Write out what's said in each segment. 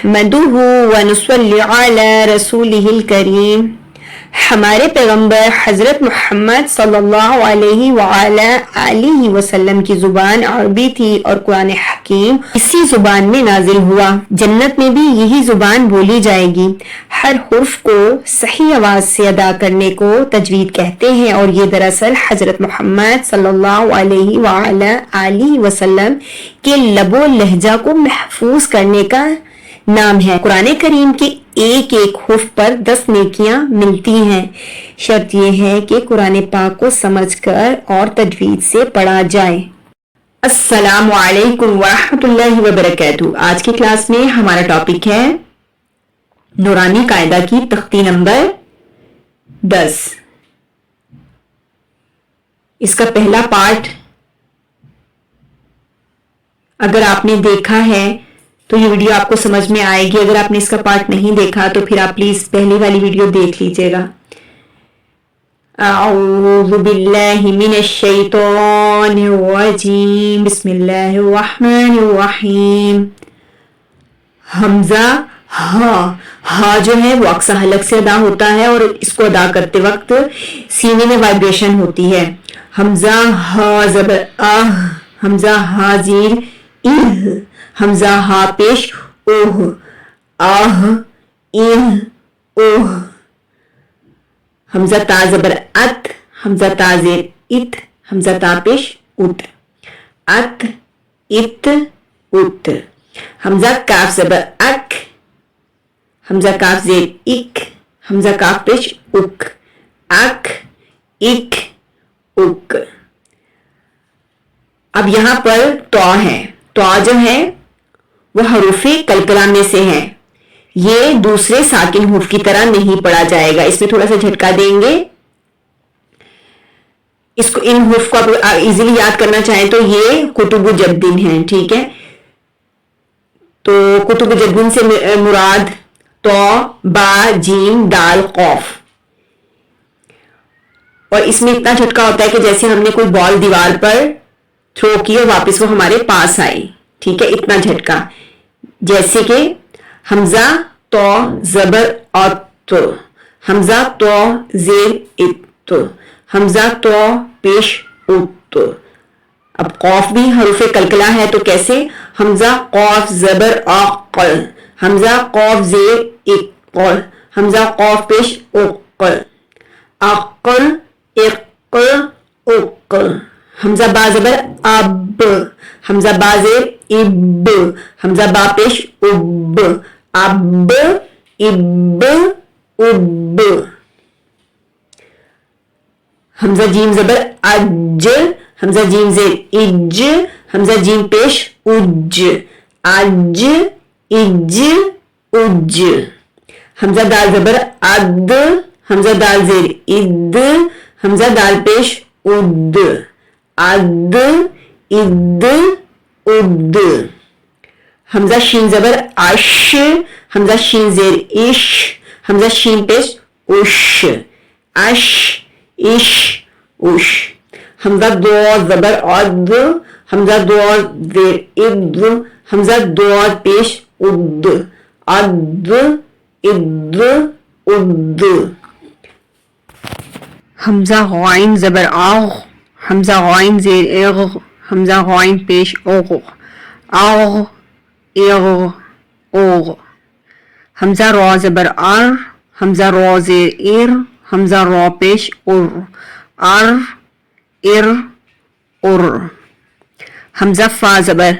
نحمدہ ونصلی علی رسولہ الکریم. ہمارے پیغمبر حضرت محمد صلی اللہ علیہ وآلہ آلہ وسلم کی زبان عربی تھی اور قرآن حکیم اسی زبان میں نازل ہوا. جنت میں بھی یہی زبان بولی جائے گی. ہر حرف کو صحیح آواز سے ادا کرنے کو تجوید کہتے ہیں اور یہ دراصل حضرت محمد صلی اللہ علیہ وآلہ آلہ وسلم کے لب و لہجہ کو محفوظ کرنے کا نام ہے. قرآن کریم کے ایک ایک حرف پر 10 نیکیاں ملتی ہیں. شرط یہ ہے کہ قرآن پاک کو سمجھ کر اور تجوید سے پڑھا جائے. السلام علیکم ورحمۃ اللہ وبرکاتہ. آج کی کلاس میں ہمارا ٹاپک ہے نورانی قاعدہ کی تختی نمبر 10. اس کا پہلا پارٹ اگر آپ نے دیکھا ہے تو یہ ویڈیو آپ کو سمجھ میں آئے گی. اگر آپ نے اس کا پارٹ نہیں دیکھا تو پھر آپ پلیز پہلی والی ویڈیو دیکھ لیجئے گا. اعوذ باللہ من الشیطان الرجیم. بسم اللہ الرحمن الرحیم. حمزہ ہا جو ہے وہ اقصی حلق سے ادا ہوتا ہے اور اس کو ادا کرتے وقت سینے میں وائبریشن ہوتی ہے. حمزہ ہا زبر آہ. حمزہ ہا زیر اہ. حمزہ ہا پیش اوہ. آہ اہ اوہ. حمزہ تا زبر ات. حمزہ تا زیر ات. حمزہ تا پیش ات. ات ات ات. حمزہ کاف زبر اک. حمزہ کاف زیر اک. حمزہ کاف پیش اک. اک اک اک. اب یہاں پر تو ہے. تو جو ہے وہ حروف کلکلہ میں سے ہے. یہ دوسرے ساکن حروف کی طرح نہیں پڑھا جائے گا. اس میں تھوڑا سا جھٹکا دیں گے. اس کو ان حروف کو آپ ایزیلی یاد کرنا چاہیں تو یہ کتب جدن ہیں. ٹھیک ہے. تو کتب جدن سے مراد تو با جیم دال قوف. اور اس میں اتنا جھٹکا ہوتا ہے کہ جیسے ہم نے کوئی بال دیوار پر تھرو کی اور واپس وہ ہمارے پاس آئی. ٹھیک ہے. اتنا جھٹکا. جیسے کہ حمزہ تو زبر ات. حمزہ تو زیر ات. حمزہ تو پیش ات. اب قوف بھی حروف کلکلہ ہے تو کیسے؟ حمزہ قوف زبر اق. حمزہ قوف زیر اق. حمزہ قوف پیش اق. اقل اق اق. حمزہ با زبر اب. حمزہ با زیر اب. حمزہ با پیش اب. اب اب اب. حمزہ جیم زبر اج. حمزہ جیم زیر اج. حمزہ جیم پیش اج. اج اج اج. حمزہ دال زبر اد. حمزہ دال زیر اد. حمزہ دال پیش اد. اد اد اد. حمزہ شین زبر اش. حمزہ شین زیر اش. حمزہ شین پیش اش. اش اش اش. حمزہ دو زبر اد. حمزہ دو زیر اد. حمزہ دو پیش اد. اد اد اد. حمزہ غائن زبر آغ. حمزہ غائن زیر اغ. حمزہ غائن پیش اوغ. آغ اغ اوغ. حمزہ را زبر ار. حمزہ را زیر ار. حمزہ را پیش ار. ار ار ار. حمزہ فا زبر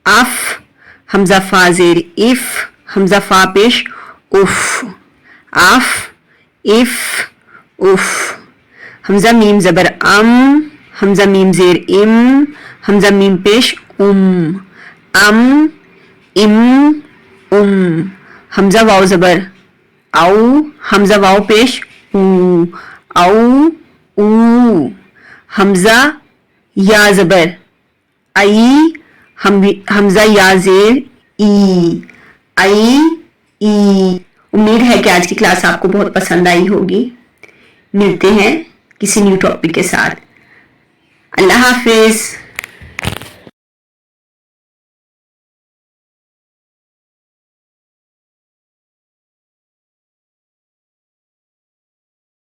اف. حمزہ فا زیر اف. حمزہ فا پیش اف. اف اف اف. حمزہ میم زبر ام. حمزہ میم زیر ام. حمزہ میم پیش ام. ام ام ام. حمزہ واو زبر او. حمزہ واو پیش او. او او. حمزہ یا زبر ای. حمزہ یا زیر ای. ای ای. امید ہے کہ آج کی کلاس آپ کو بہت پسند آئی ہوگی. ملتے ہیں کسی نیو ٹاپک کے ساتھ. اللہ حافظ.